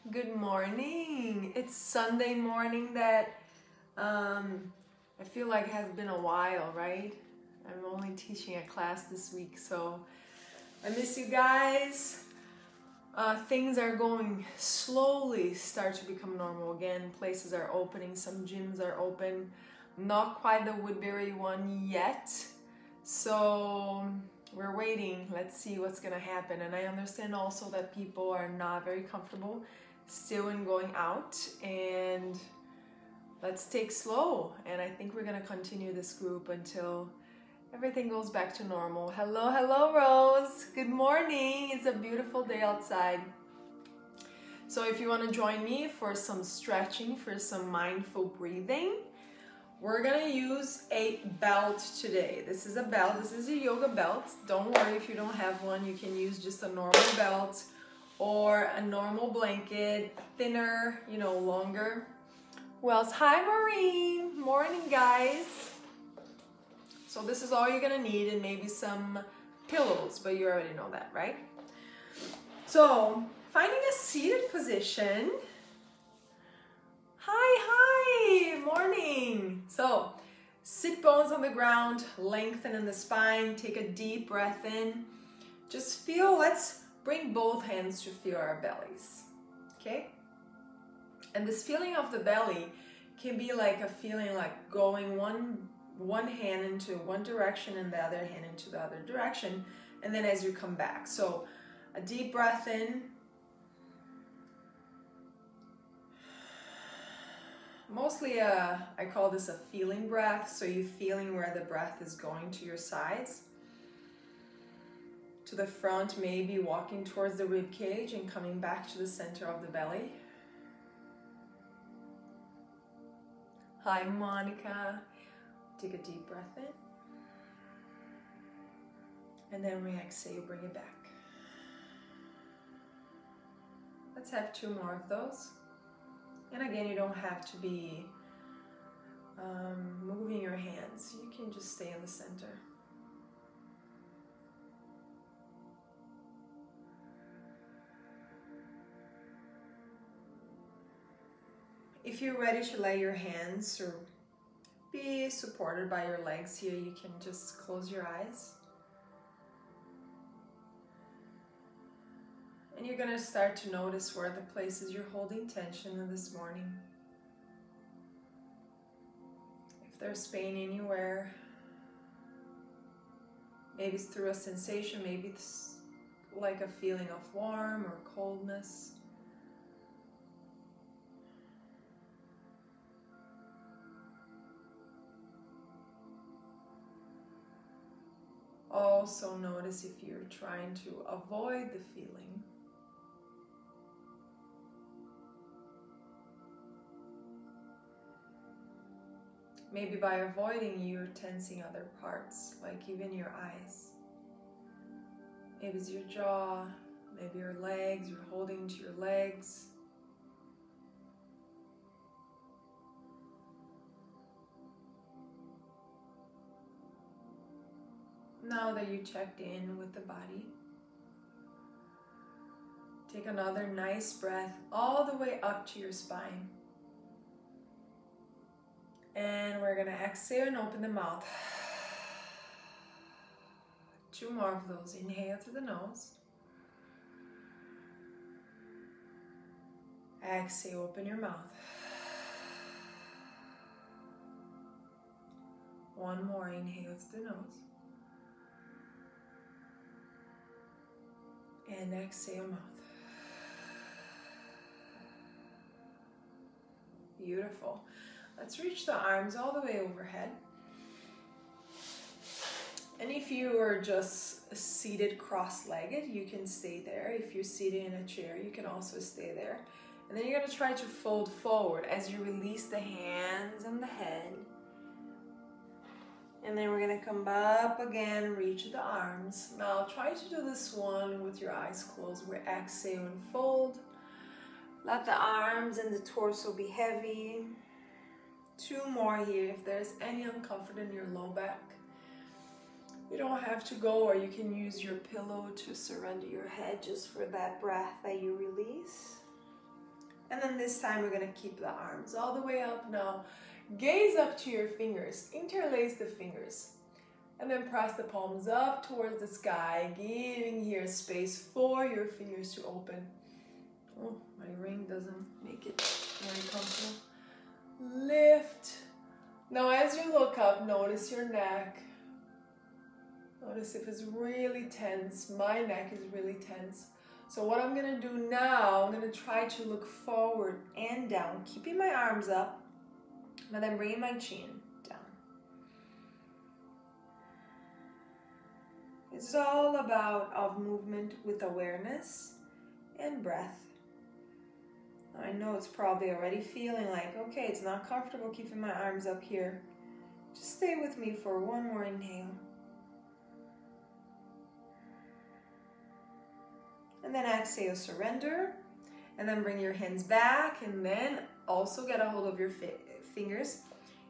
Good morning. It's Sunday morning that I feel like has been a while, right? I'm only teaching a class this week, so I miss you guys. Things are going slowly start to become normal again. Places are opening, some gyms are open. Not quite the Woodbury one yet. So we're waiting. Let's see what's gonna happen. And I understand also that people are not very comfortable still in going out, and let's take slow. And I think we're gonna continue this group until everything goes back to normal. Hello, Rose. Good morning. It's a beautiful day outside. So if you want to join me for some stretching, for some mindful breathing, we're gonna use a belt today. This is a belt. This is a yoga belt. Don't worry if you don't have one. You can use just a normal belt or a normal blanket, thinner, longer. Who else? Hi, Maureen. Morning, guys. So this is all you're gonna need, and maybe some pillows, but you already know that, right? So finding a seated position. Hi, morning. So sit bones on the ground, lengthen in the spine, take a deep breath in. Just feel, let's bring both hands to feel our bellies, okay? And this feeling of the belly can be like a feeling like going one hand into one direction and the other hand into the other direction, and then as you come back. So a deep breath in. Mostly I call this a feeling breath, so you're feeling where the breath is going to your sides. To the front, maybe walking towards the rib cage and coming back to the center of the belly. Hi, Monica. Take a deep breath in. And then we exhale, bring it back. Let's have 2 more of those. And again, you don't have to be moving your hands. You can just stay in the center. If you're ready to lay your hands or be supported by your legs here, you can just close your eyes. And you're going to start to notice where the places you're holding tension in this morning. If there's pain anywhere, maybe it's through a sensation, maybe it's like a feeling of warm or coldness. Also notice if you're trying to avoid the feeling. Maybe by avoiding, you're tensing other parts, like even your eyes. Maybe it's your jaw, maybe your legs, you're holding to your legs. Now that you checked in with the body, take another nice breath all the way up to your spine. And we're gonna exhale and open the mouth. 2 more of those. Inhale through the nose. Exhale, open your mouth. 1 more. Inhale through the nose. And exhale, mouth. Beautiful. Let's reach the arms all the way overhead. And if you are just seated cross-legged, you can stay there. If you're seated in a chair, you can also stay there. And then you're going to try to fold forward as you release the hands and the head. And then we're going to come up again, reach the arms. Now try to do this one with your eyes closed. We exhale and fold. Let the arms and the torso be heavy. 2 more here. If there's any discomfort in your low back, you don't have to go, or you can use your pillow to surrender your head just for that breath that you release. And then this time we're gonna keep the arms all the way up. Now, gaze up to your fingers, interlace the fingers. And then press the palms up towards the sky, giving here space for your fingers to open. Oh, my ring doesn't make it very comfortable. Lift. Now as you look up, notice your neck. Notice if it's really tense. My neck is really tense. So what I'm gonna do now, I'm gonna try to look forward and down, keeping my arms up, but then bringing my chin down. It's all about of movement with awareness and breath. I know it's probably already feeling like, okay, it's not comfortable keeping my arms up here. Just stay with me for one more inhale. And then exhale, surrender. And then bring your hands back, and then also get a hold of your fingers.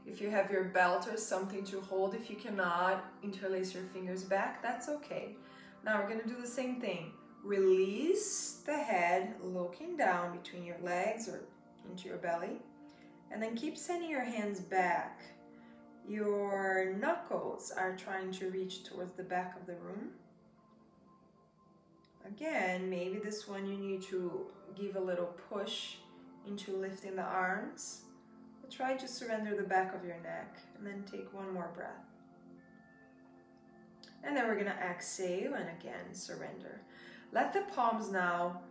If you have your belt or something to hold, if you cannot interlace your fingers back, that's okay. Now we're gonna do the same thing. Release the head, looking down between your legs or into your belly. And then keep sending your hands back. Your knuckles are trying to reach towards the back of the room. Again, maybe this one you need to give a little push into lifting the arms. Try to surrender the back of your neck, and then take one more breath. And then we're gonna exhale and again surrender. Let the palms now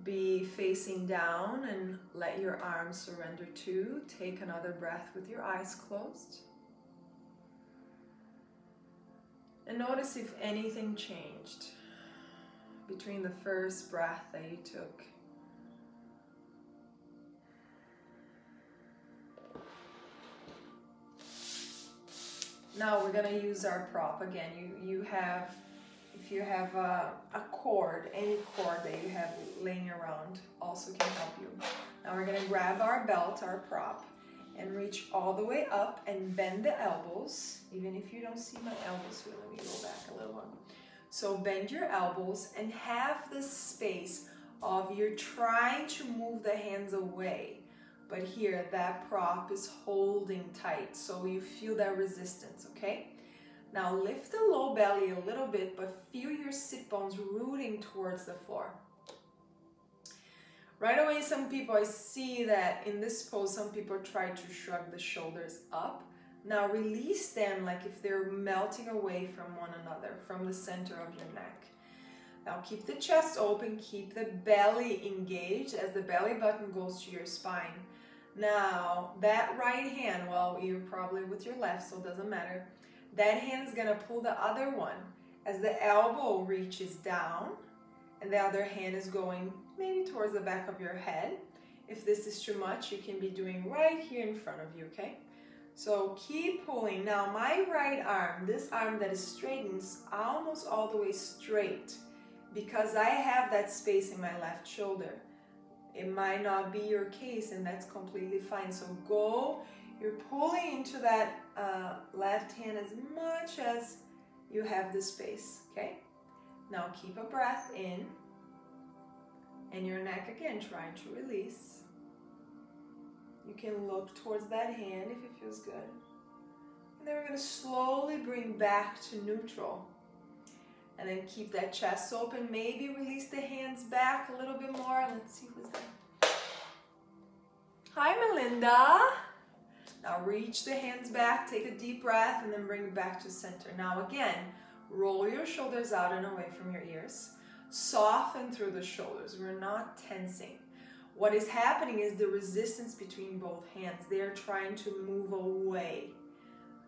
be facing down and let your arms surrender too. Take another breath with your eyes closed. And notice if anything changed between the first breath that you took. Now we're gonna use our prop again. If you have a cord, any cord that you have laying around also can help you. Now we're gonna grab our belt, our prop, and reach all the way up and bend the elbows. Even if you don't see my elbows here, let me go back a little one. So bend your elbows and have this space of you're trying to move the hands away. But here, that prop is holding tight, so you feel that resistance, okay? Now lift the low belly a little bit, but feel your sit bones rooting towards the floor. Right away, some people, I see that in this pose, some people try to shrug the shoulders up. Now release them like if they're melting away from one another, from the center of your neck. Now keep the chest open, keep the belly engaged as the belly button goes to your spine. Now, that right hand, well, you're probably with your left, so it doesn't matter. That hand is gonna pull the other one as the elbow reaches down, and the other hand is going maybe towards the back of your head. If this is too much, you can be doing right here in front of you, okay? So keep pulling. Now, my right arm, this arm that is straightens almost all the way straight because I have that space in my left shoulder. It might not be your case, and that's completely fine. So go, you're pulling into that left hand as much as you have the space, okay? Now keep a breath in, and your neck again trying to release. You can look towards that hand if it feels good. And then we're gonna slowly bring back to neutral. And then keep that chest open. Maybe release the hands back a little bit more. Let's see who's there. Hi, Melinda. Now reach the hands back, take a deep breath, and then bring it back to center. Now again, roll your shoulders out and away from your ears. Soften through the shoulders. We're not tensing. What is happening is the resistance between both hands. They're trying to move away.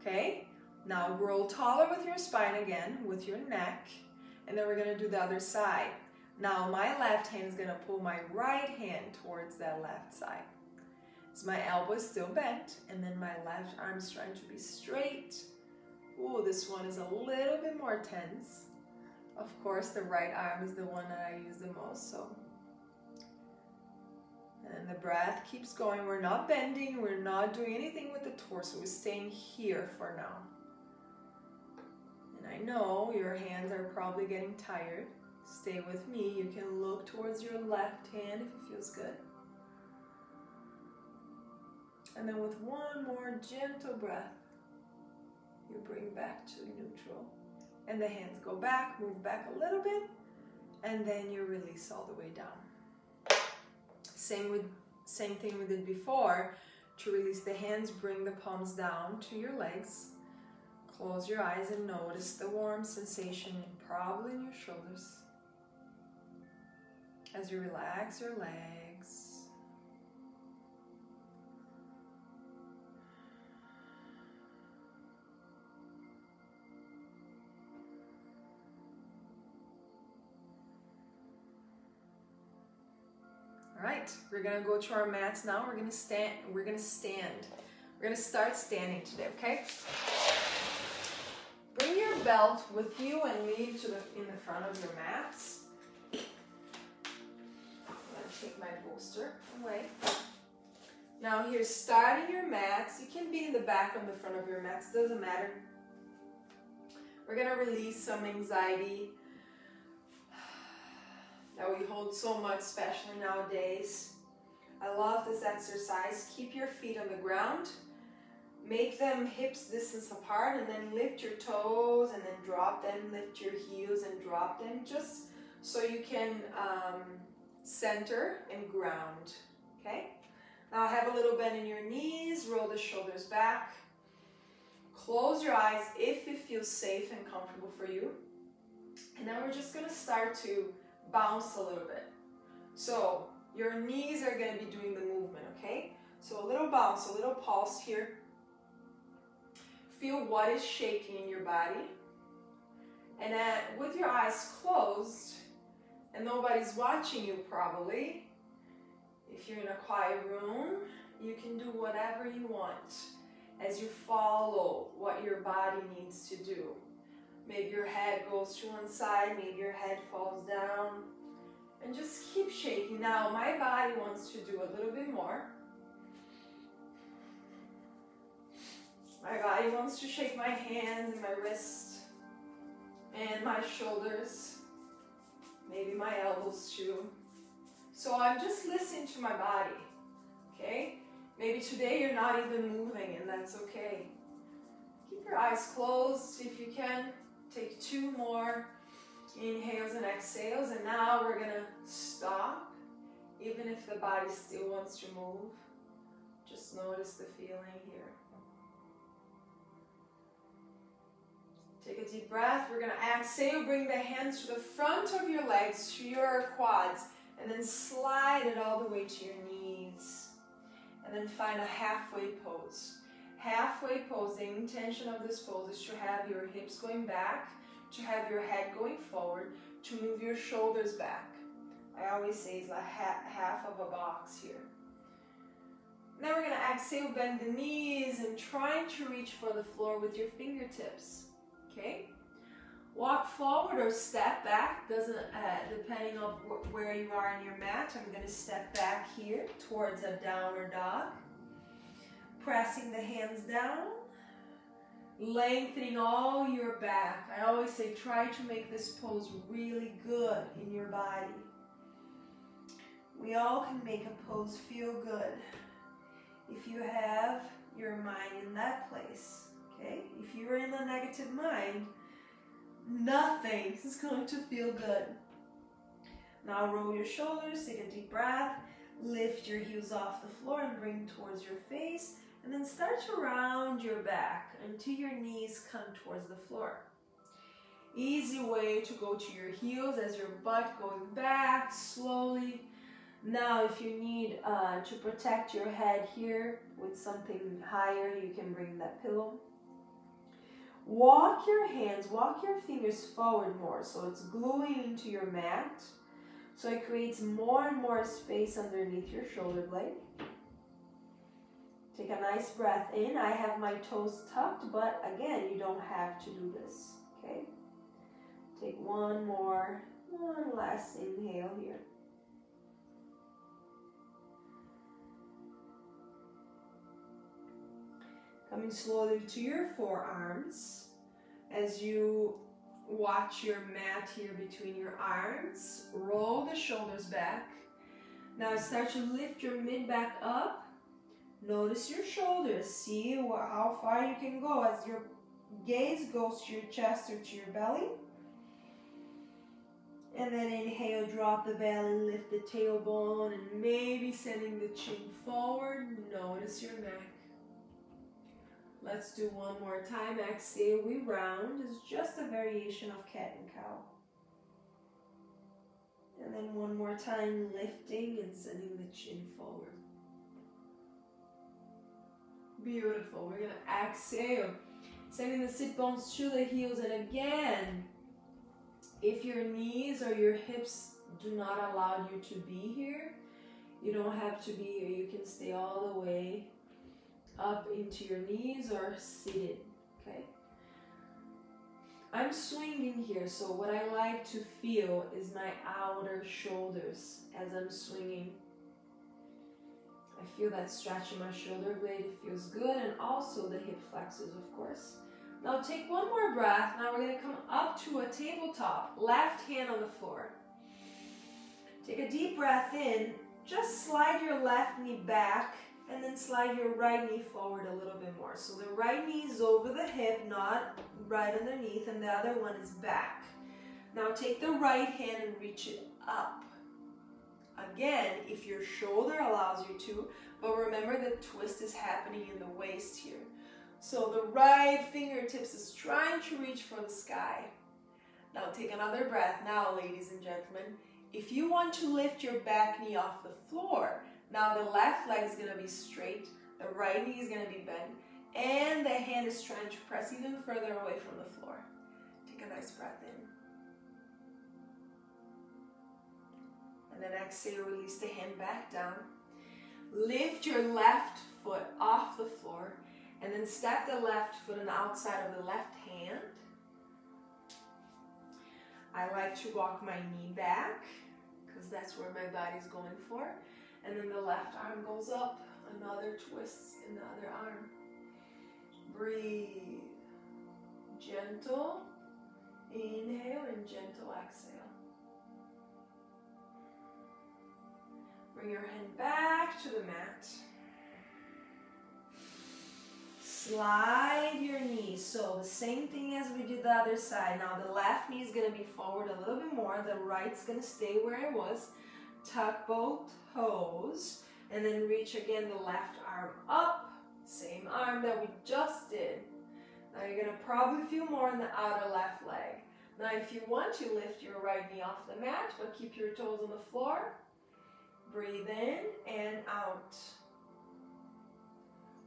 Okay? Now grow taller with your spine again, with your neck, and then we're gonna do the other side. Now my left hand is gonna pull my right hand towards that left side. So my elbow is still bent, and then my left arm is trying to be straight. Ooh, this one is a little bit more tense. Of course, the right arm is the one that I use the most, so. And the breath keeps going. We're not bending, we're not doing anything with the torso. We're staying here for now. I know your hands are probably getting tired. Stay with me. You can look towards your left hand if it feels good. And then with one more gentle breath, you bring back to neutral. And the hands go back, move back a little bit, and then you release all the way down. Same thing we did before. To release the hands, bring the palms down to your legs. Close your eyes and notice the warm sensation probably in your shoulders as you relax your legs. All right, we're gonna go to our mats now. We're gonna stand. We're gonna start standing today, okay? Bring your belt with you and leave in the front of your mats. I'm gonna take my bolster away. Now here, starting your mats. You can be in the back or the front of your mats, doesn't matter. We're gonna release some anxiety that we hold so much, especially nowadays. I love this exercise. Keep your feet on the ground. Make them hips distance apart and then lift your toes and then drop them. Lift your heels and drop them just so you can center and ground, okay? Now have a little bend in your knees, roll the shoulders back. Close your eyes if it feels safe and comfortable for you. And then we're just gonna start to bounce a little bit. So your knees are going to be doing the movement, okay? So a little bounce, a little pulse here. Feel what is shaking in your body. And then with your eyes closed, and nobody's watching you probably, if you're in a quiet room, you can do whatever you want as you follow what your body needs to do. Maybe your head goes to one side, maybe your head falls down. And just keep shaking. Now, my body wants to do a little bit more. My body wants to shake my hands and my wrists and my shoulders. Maybe my elbows too. So I'm just listening to my body, okay? Maybe today you're not even moving and that's okay. Keep your eyes closed if you can. Take 2 more inhales and exhales, and now we're gonna stop. Even if the body still wants to move, just notice the feeling here. Take a deep breath. We're gonna exhale, bring the hands to the front of your legs, to your quads, and then slide it all the way to your knees. And then find a halfway pose. Halfway pose, the intention of this pose is to have your hips going back, to have your head going forward, to move your shoulders back. I always say it's like half of a box here. Now we're going to exhale, bend the knees, and try to reach for the floor with your fingertips. Okay? Walk forward or step back, depending on where you are in your mat. I'm going to step back here towards a downward dog. Pressing the hands down, lengthening all your back. I always say try to make this pose really good in your body. We all can make a pose feel good if you have your mind in that place, okay? If you're in a negative mind, nothing is going to feel good. Now roll your shoulders, take a deep breath, lift your heels off the floor and bring towards your face. And then start to round your back until your knees come towards the floor. Easy way to go to your heels as your butt going back slowly. Now if you need to protect your head here with something higher, you can bring that pillow. Walk your hands, walk your fingers forward more so it's gluing into your mat. So it creates more and more space underneath your shoulder blade. Take a nice breath in. I have my toes tucked, but again, you don't have to do this, okay? Take one last inhale here. Coming slowly to your forearms as you watch your mat here between your arms. Roll the shoulders back. Now start to lift your mid back up. Notice your shoulders. See how far you can go as your gaze goes to your chest or to your belly. And then inhale, drop the belly, lift the tailbone, and maybe sending the chin forward. Notice your neck. Let's do one more time. Exhale, we round. It's just a variation of cat and cow. And then one more time, lifting and sending the chin forward. Beautiful. We're going to exhale, sending the sit bones to the heels. And again, if your knees or your hips do not allow you to be here, you don't have to be here. You can stay all the way up into your knees or seated, okay? I'm swinging here, so what I like to feel is my outer shoulders as I'm swinging. I feel that stretch in my shoulder blade. It feels good, and also the hip flexors, of course. Now take one more breath. Now we're going to come up to a tabletop. Left hand on the floor. Take a deep breath in. Just slide your left knee back and then slide your right knee forward a little bit more. So the right knee is over the hip, not right underneath, and the other one is back. Now take the right hand and reach it up. Again, if your shoulder allows you to, but remember the twist is happening in the waist here. So the right fingertips is trying to reach for the sky. Now take another breath. Now, ladies and gentlemen, if you want to lift your back knee off the floor, now the left leg is going to be straight, the right knee is going to be bent, and the hand is trying to press even further away from the floor. Take a nice breath in. And then exhale, release the hand back down. Lift your left foot off the floor, and then step the left foot on the outside of the left hand. I like to walk my knee back, because that's where my body's going for. And then the left arm goes up, another twist in the other arm. Breathe. Gentle inhale and gentle exhale. Bring your hand back to the mat. Slide your knees. So the same thing as we did the other side. Now the left knee is going to be forward a little bit more. The right's going to stay where it was. Tuck both toes. And then reach again the left arm up. Same arm that we just did. Now you're going to probably feel more in the outer left leg. Now if you want to lift your right knee off the mat, but keep your toes on the floor. Breathe in and out.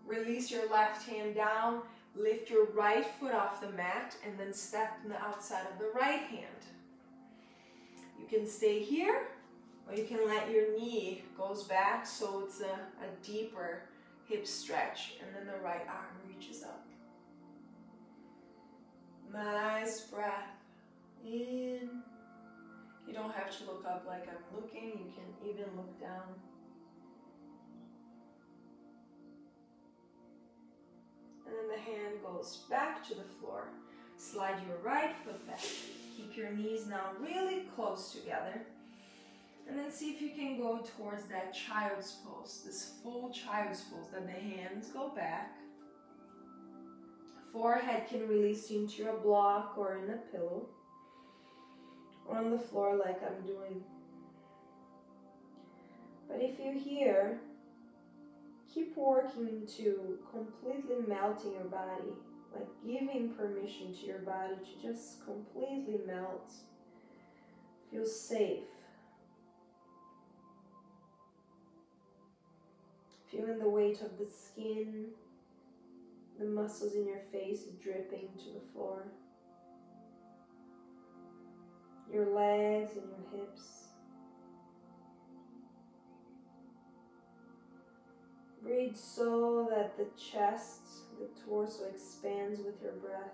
Release your left hand down, lift your right foot off the mat, and then step on the outside of the right hand. You can stay here, or you can let your knee goes back so it's a deeper hip stretch, and then the right arm reaches up. Nice breath in. You don't have to look up like I'm looking, you can even look down. And then the hand goes back to the floor. Slide your right foot back. Keep your knees now really close together. And then see if you can go towards that child's pose, this full child's pose, that the hands go back. Forehead can release into a block or in a pillow. Or on the floor like I'm doing. But if you're here, keep working to completely melting your body, like giving permission to your body to just completely melt. Feel safe. Feeling the weight of the skin, the muscles in your face dripping to the floor. Your legs and your hips. Breathe so that the chest, the torso expands with your breath.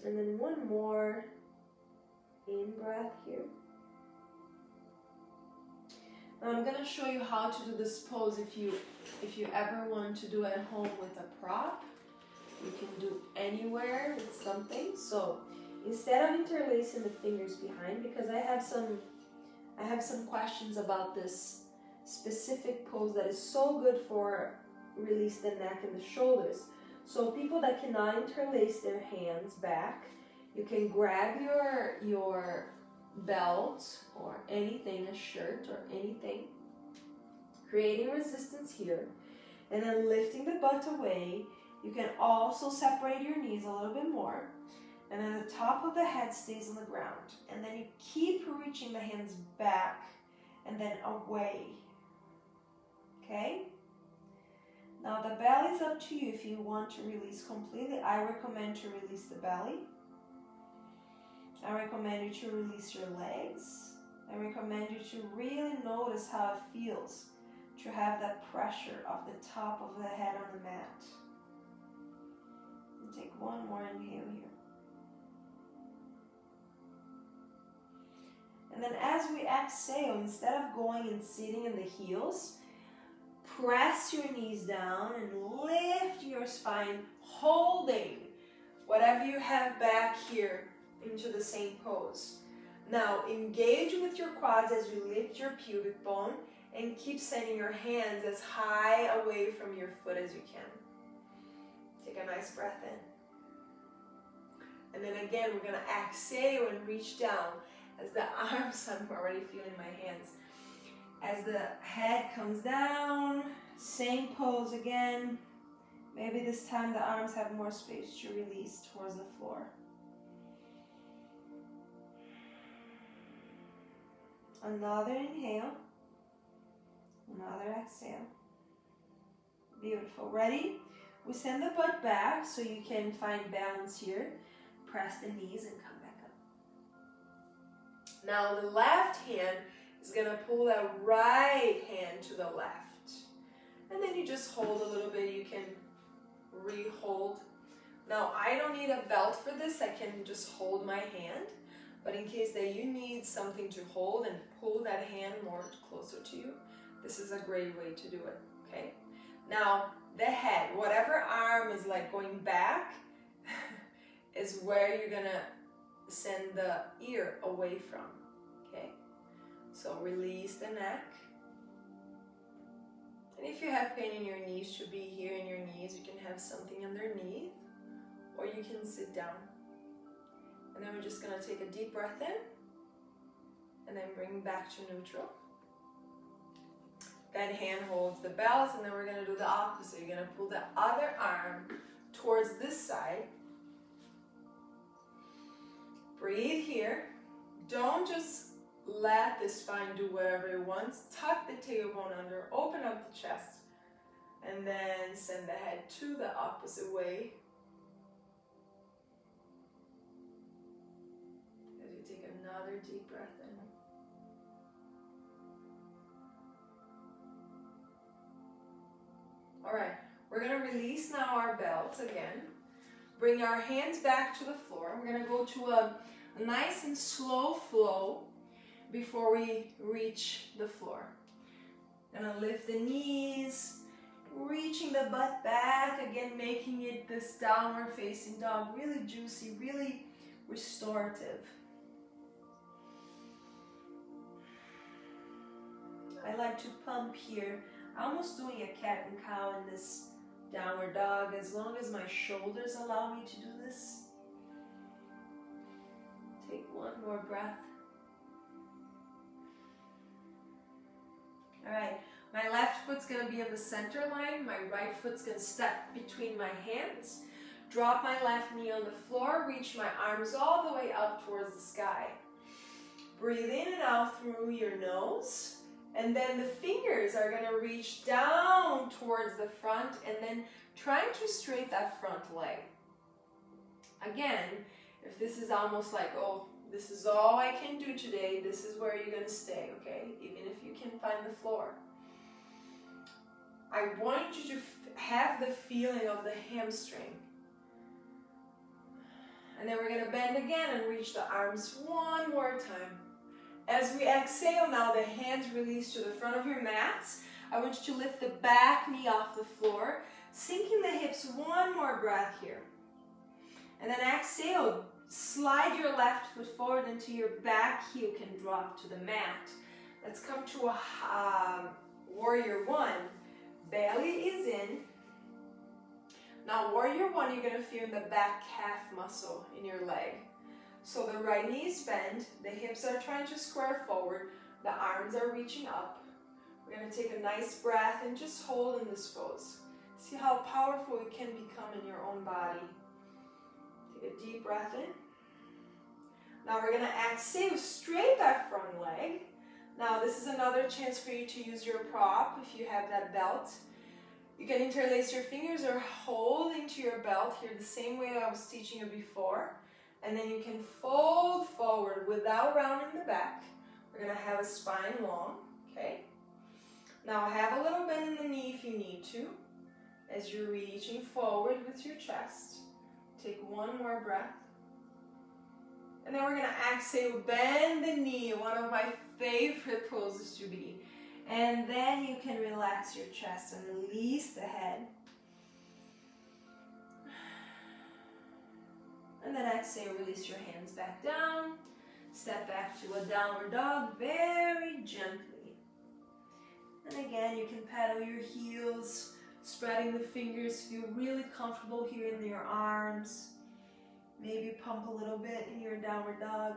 And then one more in-breath here. Now I'm going to show you how to do this pose if you ever want to do it at home with a prop. You can do anywhere with something. So instead of interlacing the fingers behind, because I have some questions about this specific pose that is so good for release the neck and the shoulders. So people that cannot interlace their hands back, you can grab your belt or anything, a shirt or anything, creating resistance here, and then lifting the butt away. You can also separate your knees a little bit more, and then the top of the head stays on the ground, and then you keep reaching the hands back and then away. Okay? Now the belly is up to you if you want to release completely. I recommend to release the belly. I recommend you to release your legs. I recommend you to really notice how it feels to have that pressure of the top of the head on the mat. And take one more inhale here. And then as we exhale, instead of going and sitting in the heels, press your knees down and lift your spine, holding whatever you have back here into the same pose. Now engage with your quads as you lift your pubic bone and keep sending your hands as high away from your foot as you can. Take a nice breath in. And then again, we're going to exhale and reach down as the arms, I'm already feeling my hands. As the head comes down, same pose again. Maybe this time the arms have more space to release towards the floor. Another inhale, another exhale. Beautiful. Ready? We send the butt back so you can find balance here. Press the knees and come back up. Now the left hand is going to pull that right hand to the left. And then you just hold a little bit. You can re-hold. Now I don't need a belt for this. I can just hold my hand. But in case that you need something to hold and pull that hand more closer to you, this is a great way to do it, okay? Now, the head, whatever arm is like going back, is where you're gonna send the ear away from, okay? So release the neck. And if you have pain in your knees, should be here in your knees, you can have something underneath, or you can sit down. And then we're just going to take a deep breath in and then bring back to neutral. That hand holds the belt, and then we're going to do the opposite. You're going to pull the other arm towards this side. Breathe here. Don't just let the spine do whatever it wants. Tuck the tailbone under, open up the chest, and then send the head to the opposite way. Another deep breath in. All right, we're going to release now our belts again. Bring our hands back to the floor. We're going to go to a nice and slow flow before we reach the floor. Going to lift the knees, reaching the butt back, again making it this downward facing dog, really juicy, really restorative. I like to pump here, almost doing a cat and cow in this downward dog, as long as my shoulders allow me to do this. Take one more breath. All right, my left foot's gonna be on the center line, my right foot's gonna step between my hands, drop my left knee on the floor, reach my arms all the way up towards the sky. Breathe in and out through your nose. And then the fingers are going to reach down towards the front and then trying to straighten that front leg. Again, if this is almost like, oh, this is all I can do today, this is where you're going to stay, okay? Even if you can find the floor. I want you to have the feeling of the hamstring. And then we're going to bend again and reach the arms one more time. As we exhale now, the hands release to the front of your mats. I want you to lift the back knee off the floor, sinking the hips, one more breath here. And then exhale, slide your left foot forward until your back heel can drop to the mat. Let's come to a Warrior one, belly is in. Now warrior one, you're gonna feel the back calf muscle in your leg. So the right knee is bent, the hips are trying to square forward, the arms are reaching up. We're gonna take a nice breath and just hold in this pose. See how powerful it can become in your own body. Take a deep breath in. Now we're gonna exhale, straight that front leg. Now this is another chance for you to use your prop if you have that belt. You can interlace your fingers or hold into your belt here the same way I was teaching you before. And then you can fold forward without rounding the back. We're gonna have a spine long, okay? Now have a little bend in the knee if you need to, as you're reaching forward with your chest. Take one more breath. And then we're gonna exhale, bend the knee, one of my favorite poses to be. And then you can relax your chest and release the head. And then exhale, release your hands back down. Step back to a downward dog very gently. And again, you can pedal your heels, spreading the fingers, feel really comfortable here in your arms. Maybe pump a little bit in your downward dog.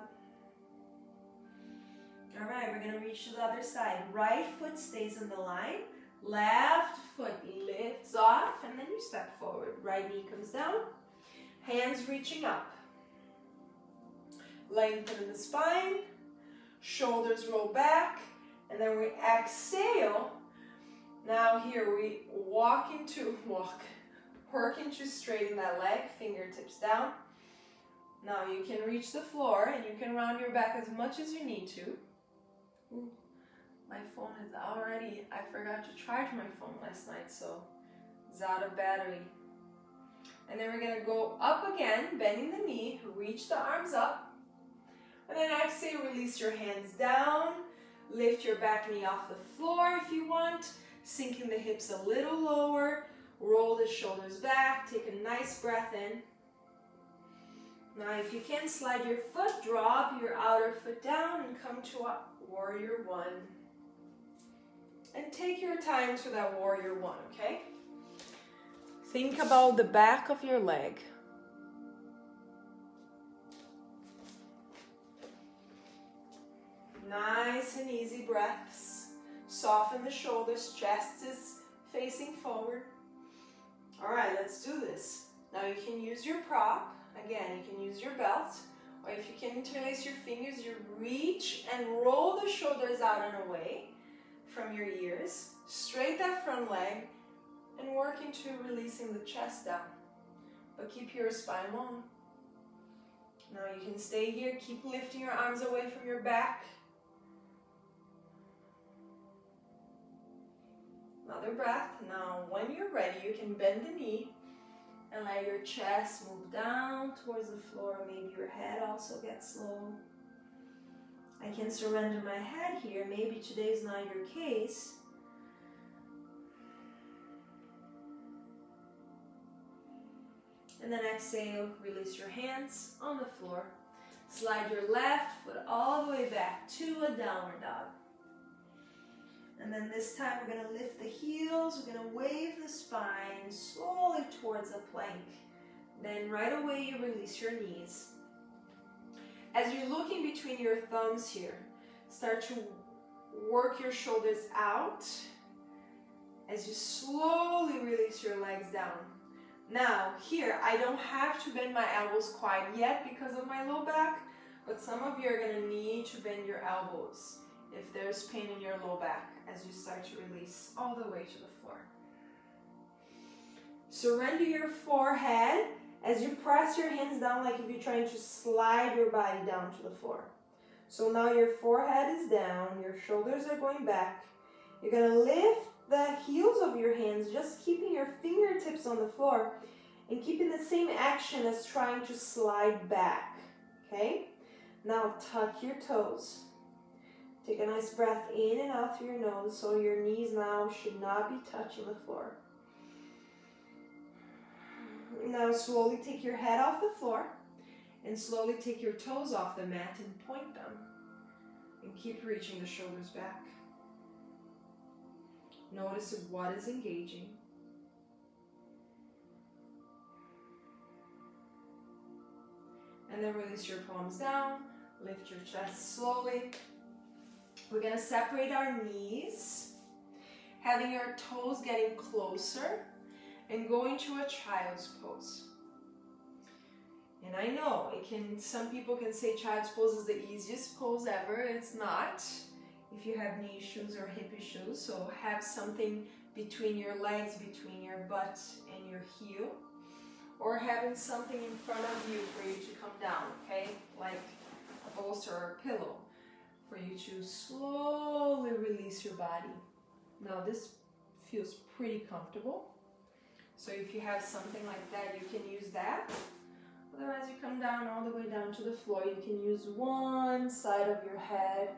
All right, we're gonna reach to the other side. Right foot stays in the line, left foot lifts off, and then you step forward. Right knee comes down, hands reaching up. Lengthen the spine, shoulders roll back, and then we exhale. Now here we work into straighten that leg, fingertips down. Now you can reach the floor and you can round your back as much as you need to. Ooh, my phone is already, I forgot to charge my phone last night, so it's out of battery. And then we're gonna go up again, bending the knee, reach the arms up. And then exhale, release your hands down, lift your back knee off the floor if you want, sinking the hips a little lower, roll the shoulders back, take a nice breath in. Now if you can, slide your foot, drop your outer foot down and come to a warrior one. And take your time to that warrior one, okay? Think about the back of your leg. Nice and easy breaths. Soften the shoulders, chest is facing forward. All right, let's do this. Now you can use your prop. Again, you can use your belt, or if you can interlace your fingers, you reach and roll the shoulders out and away from your ears. Straight that front leg and work into releasing the chest down, but keep your spine long. Now you can stay here, keep lifting your arms away from your back. Another breath. Now when you're ready, you can bend the knee and let your chest move down towards the floor. Maybe your head also gets low. I can surrender my head here. Maybe today's not your case. And then exhale, release your hands on the floor. Slide your left foot all the way back to a downward dog. And then this time we're going to lift the heels, we're going to wave the spine slowly towards a plank. Then right away you release your knees. As you're looking between your thumbs here, start to work your shoulders out as you slowly release your legs down. Now here, I don't have to bend my elbows quite yet because of my low back, but some of you are going to need to bend your elbows if there's pain in your low back as you start to release all the way to the floor. Surrender your forehead as you press your hands down like if you're trying to slide your body down to the floor. So now your forehead is down, your shoulders are going back. You're going to lift the heels of your hands, just keeping your fingertips on the floor and keeping the same action as trying to slide back, okay? Now tuck your toes. Take a nice breath in and out through your nose, so your knees now should not be touching the floor. Now slowly take your head off the floor and slowly take your toes off the mat and point them. And keep reaching the shoulders back. Notice what is engaging. And then release your palms down. Lift your chest slowly. We're going to separate our knees, having your toes getting closer and going to a child's pose. And I know some people can say child's pose is the easiest pose ever. It's not. If you have knee issues or hip issues, so have something between your legs, between your butt and your heel, or having something in front of you for you to come down, okay? Like a bolster or a pillow for you to slowly release your body. Now this feels pretty comfortable. So if you have something like that, you can use that. Otherwise, you come down all the way down to the floor. You can use one side of your head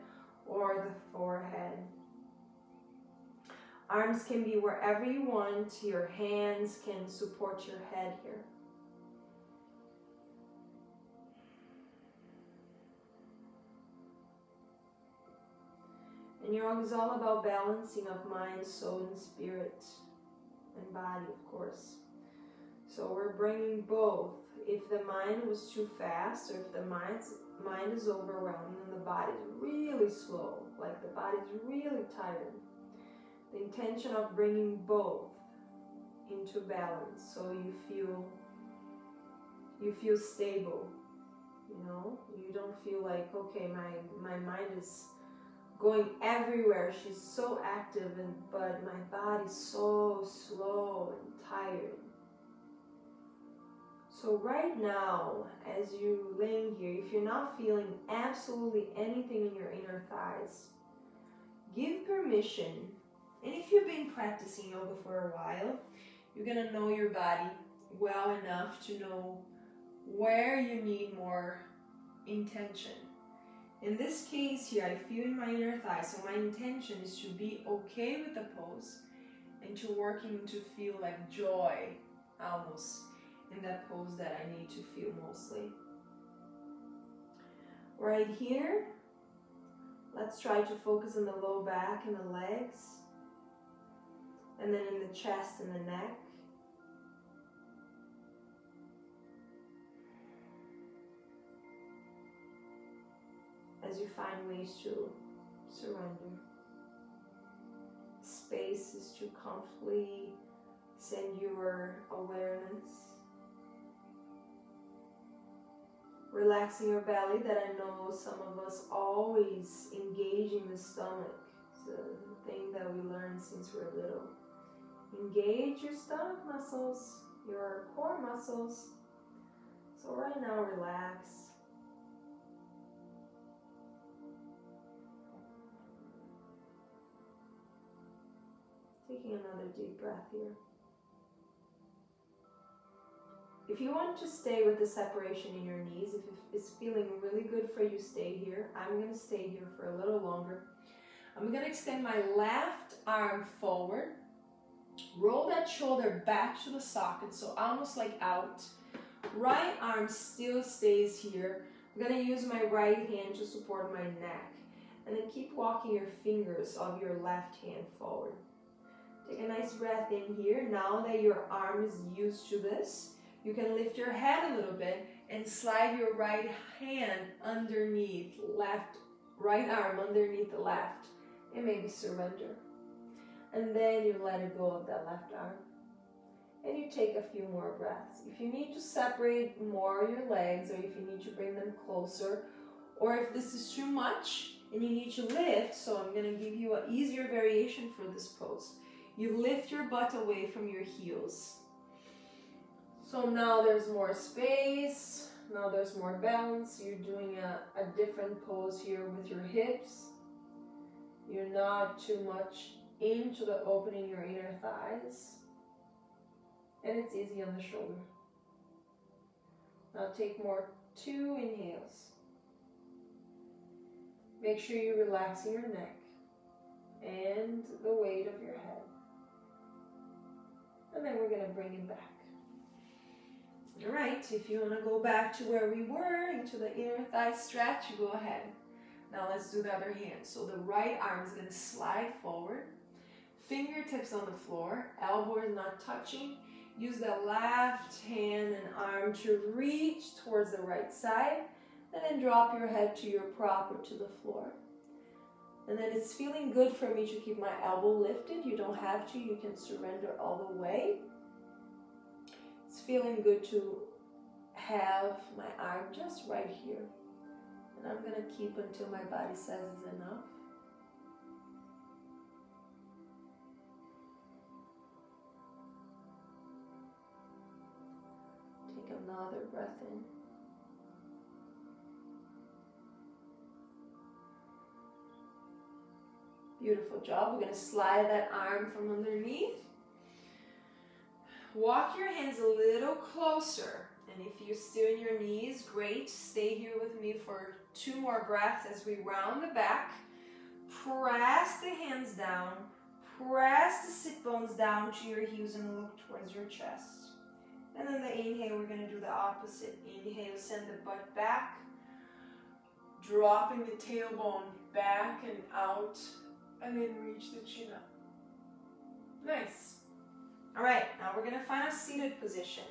or the forehead. Arms can be wherever you want. Your hands can support your head here. And yoga is all about balancing of mind, soul, and spirit, and body, of course. So we're bringing both. If the mind was too fast, or if the mind is overwhelmed and the body is really slow, like the body is really tired, the intention of bringing both into balance, so you feel stable. You know, you don't feel like, okay, my mind is going everywhere. She's so active, but my body's so slow and tired. So right now, as you laying here, if you're not feeling absolutely anything in your inner thighs, give permission. And if you've been practicing yoga for a while, you're going to know your body well enough to know where you need more intention. In this case here, I feel in my inner thigh, so my intention is to be okay with the pose and to working to feel like joy almost in that pose that I need to feel mostly. Right here, let's try to focus on the low back and the legs, and then in the chest and the neck. As you find ways to surrender. Space is to comfortably send your awareness. Relaxing your belly, that I know some of us always engaging the stomach. It's a thing that we learned since we're little. Engage your stomach muscles, your core muscles. So right now, relax. Taking another deep breath here. If you want to stay with the separation in your knees, if it's feeling really good for you, stay here. I'm going to stay here for a little longer. I'm going to extend my left arm forward. Roll that shoulder back to the socket, so almost like out. Right arm still stays here. I'm going to use my right hand to support my neck. And then keep walking your fingers of your left hand forward. Take a nice breath in here. Now that your arm is used to this, you can lift your head a little bit and slide your right hand underneath right arm underneath the left, and maybe surrender. And then you let it go of that left arm. And you take a few more breaths. If you need to separate more your legs, or if you need to bring them closer, or if this is too much and you need to lift, so I'm going to give you an easier variation for this pose. You lift your butt away from your heels. So now there's more space, now there's more balance. You're doing a different pose here with your hips. You're not too much into the opening your inner thighs. And it's easy on the shoulder. Now take 2 inhales. Make sure you're relaxing your neck and the weight of your head. And then we're going to bring it back. All right, if you want to go back to where we were, into the inner thigh stretch, you go ahead. Now let's do the other hand. So the right arm is going to slide forward. Fingertips on the floor, elbows not touching. Use the left hand and arm to reach towards the right side, and then drop your head to your prop or to the floor. And then it's feeling good for me to keep my elbow lifted. You don't have to, you can surrender all the way. It's feeling good to have my arm just right here. And I'm going to keep until my body says it's enough. Take another breath in. Beautiful job. We're going to slide that arm from underneath. Walk your hands a little closer. And if you're still in your knees, great. Stay here with me for 2 more breaths as we round the back. Press the hands down. Press the sit bones down to your heels and look towards your chest. And then the inhale, we're going to do the opposite. Inhale, send the butt back. Dropping the tailbone back and out. And then reach the chin up. Nice. All right, now we're going to find a seated position.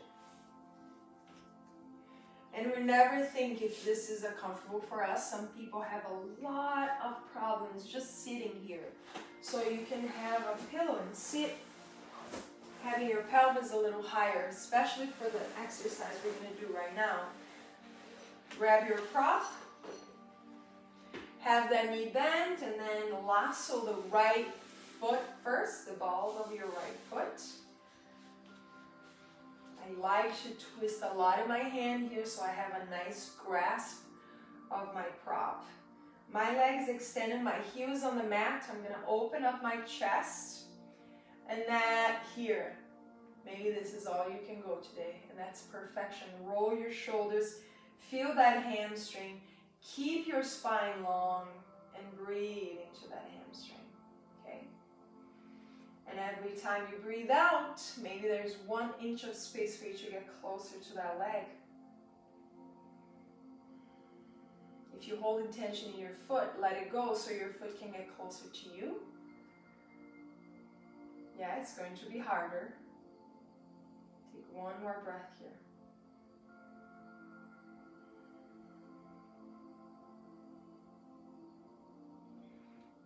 And we never think if this is comfortable for us. Some people have a lot of problems just sitting here. So you can have a pillow and sit, having your pelvis a little higher, especially for the exercise we're going to do right now. Grab your prop. Have that knee bent and then lasso the right foot first, the balls of your right foot. I like to twist a lot in my hand here so I have a nice grasp of my prop. My legs extended, my heels on the mat. I'm going to open up my chest. And that here, maybe this is all you can go today. And that's perfection. Roll your shoulders. Feel that hamstring. Keep your spine long and breathe into that hamstring, okay? And every time you breathe out, maybe there's 1 inch of space for you to get closer to that leg. If you hold intention in your foot, let it go so your foot can get closer to you. Yeah, it's going to be harder. Take 1 more breath here.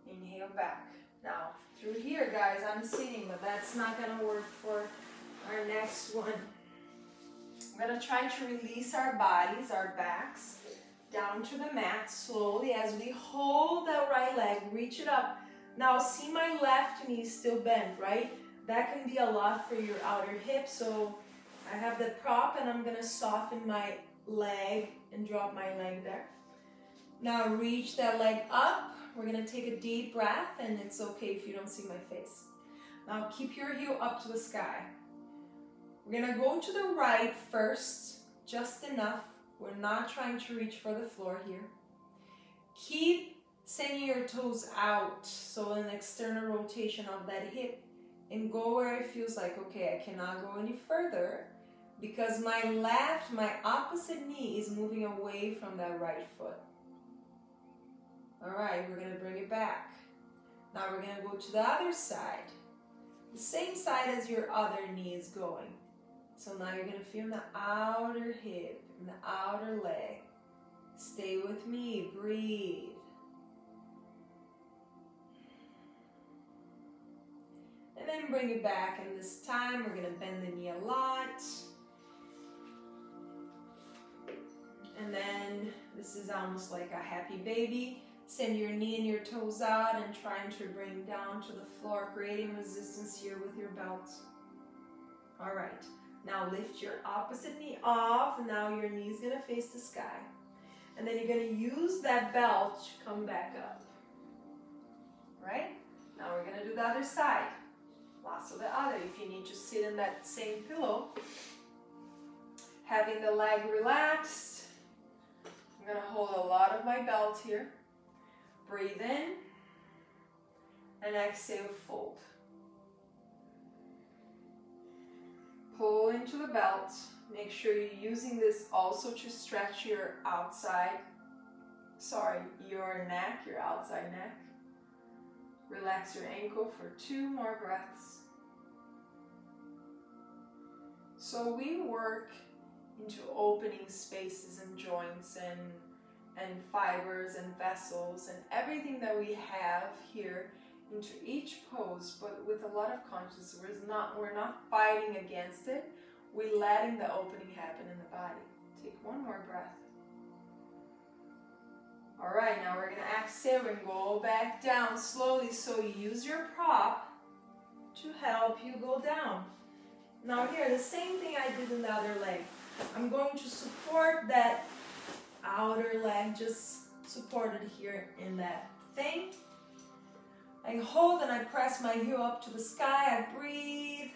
Inhale back. Now, through here, guys, I'm sitting, but that's not going to work for our next one. We're going to try to release our bodies, our backs, down to the mat slowly as we hold that right leg, reach it up. Now, see my left knee still bent, right? That can be a lot for your outer hip, so I have the prop and I'm going to soften my leg and drop my leg there. Now, reach that leg up. We're going to take a deep breath, and it's okay if you don't see my face. Now, keep your heel up to the sky. We're going to go to the right first, just enough. We're not trying to reach for the floor here. Keep sending your toes out, so an external rotation of that hip, and go where it feels like, okay, I cannot go any further because my opposite knee is moving away from that right foot. All right, we're going to bring it back. Now we're going to go to the other side. The same side as your other knee is going. So now you're going to feel the outer hip and the outer leg. Stay with me, breathe. And then bring it back, and this time we're going to bend the knee a lot. And then this is almost like a happy baby. Send your knee and your toes out and trying to bring down to the floor, creating resistance here with your belt. All right, now lift your opposite knee off. Now your knee is gonna face the sky. And then you're gonna use that belt to come back up. All right, now we're gonna do the other side. Lasso the other. If you need to sit in that same pillow, having the leg relaxed, I'm gonna hold a lot of my belt here. Breathe in and exhale, fold. Pull into the belt. Make sure you're using this also to stretch your your neck, your outside neck. Relax your ankle for 2 more breaths. So we work into opening spaces and joints and fibers and vessels and everything that we have here into each pose, but with a lot of consciousness. We're not fighting against it. We're letting the opening happen in the body. Take 1 more breath. All right, now we're gonna exhale and go back down slowly. So you use your prop to help you go down. Now here, the same thing I did in the other leg. I'm going to support that outer leg, just supported here in that thing. I hold and I press my heel up to the sky. I breathe.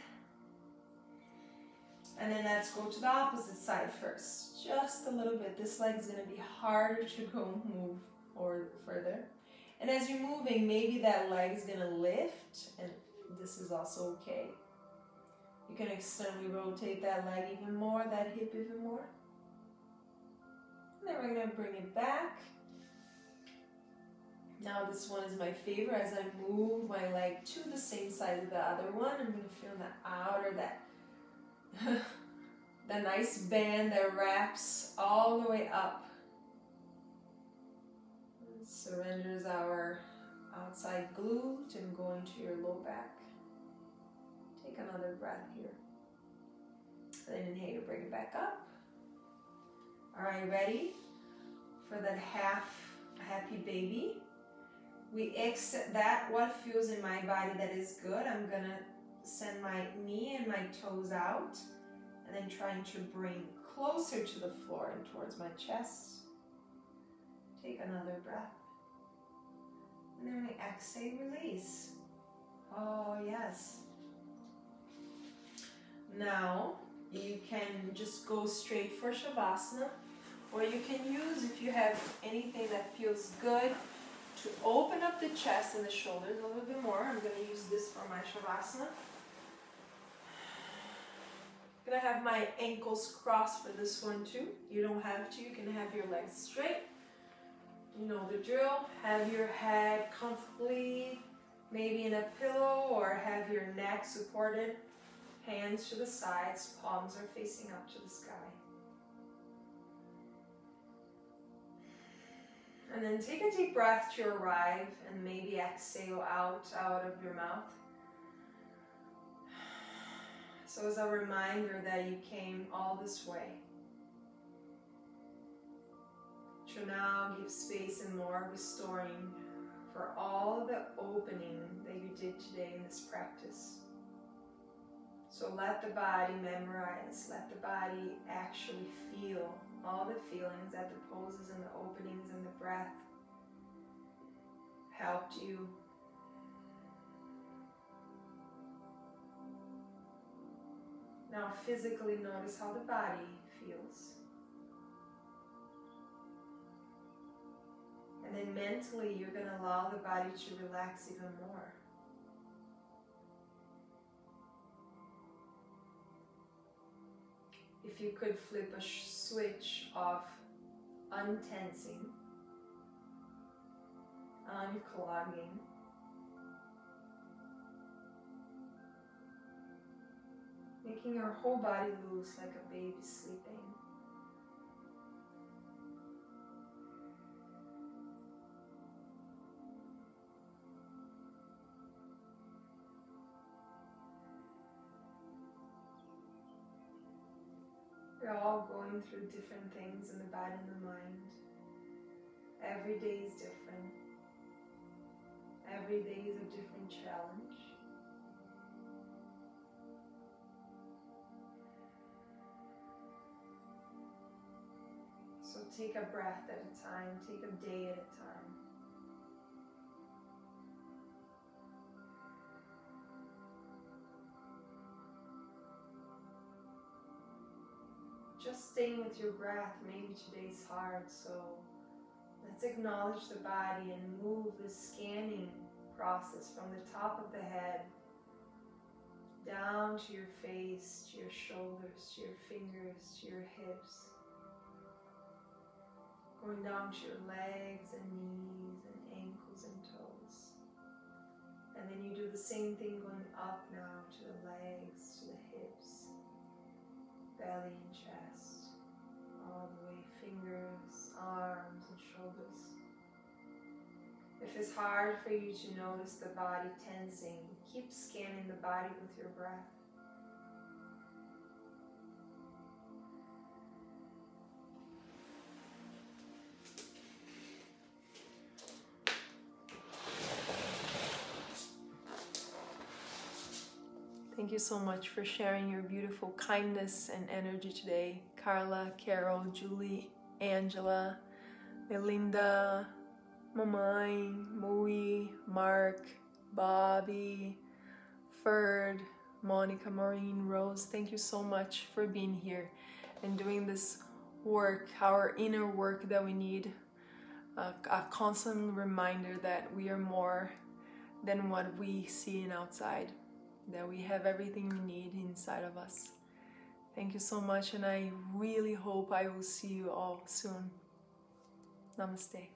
And then let's go to the opposite side first. Just a little bit. This leg is going to be harder to move forward further. And as you're moving, maybe that leg is going to lift, and this is also okay. You can externally rotate that leg even more, that hip even more. And then we're going to bring it back. Now this one is my favorite. As I move my leg to the same side of the other one, I'm going to feel the outer, that nice band that wraps all the way up. It surrenders our outside glute and go into your low back. Take another breath here. Then inhale, bring it back up. All right, ready for that happy baby? We exit that, what feels in my body that is good. I'm gonna send my knee and my toes out, and then trying to bring closer to the floor and towards my chest. Take another breath. And then we exhale, release. Oh, yes. Now, you can just go straight for Shavasana, or you can use, if you have anything that feels good, to open up the chest and the shoulders a little bit more. I'm going to use this for my Shavasana. I'm going to have my ankles crossed for this one too. You don't have to. You can have your legs straight. You know the drill. Have your head comfortably, maybe in a pillow, or have your neck supported. Hands to the sides, palms are facing up to the sky. And then take a deep breath to arrive and maybe exhale out of your mouth. So as a reminder that you came all this way. To now give space and more restoring for all the opening that you did today in this practice. So let the body memorize, let the body actually feel all the feelings that the poses and the openings and the breath helped you. Now physically notice how the body feels. And then mentally you're going to allow the body to relax even more. If you could flip a switch of untensing, unclogging, making your whole body loose like a baby sleeping. We're all going through different things in the body and the mind. Every day is different. Every day is a different challenge. So take a breath at a time, take a day at a time. Just staying with your breath, maybe today's hard, so let's acknowledge the body and move the scanning process from the top of the head down to your face, to your shoulders, to your fingers, to your hips, going down to your legs and knees and ankles and toes. same thing going up now to the legs, to the hips, belly and chest, all the way fingers, arms and shoulders. If it's hard for you to notice the body tensing, keep scanning the body with your breath. Thank you so much for sharing your beautiful kindness and energy today. Carla, Carol, Julie, Angela, Melinda, Mamãe, Mui, Mark, Bobby, Ferd, Monica, Maureen, Rose. Thank you so much for being here and doing this work, our inner work that we need. A constant reminder that we are more than what we see in outside, that we have everything we need inside of us. Thank you so much, and I really hope I will see you all soon. Namaste.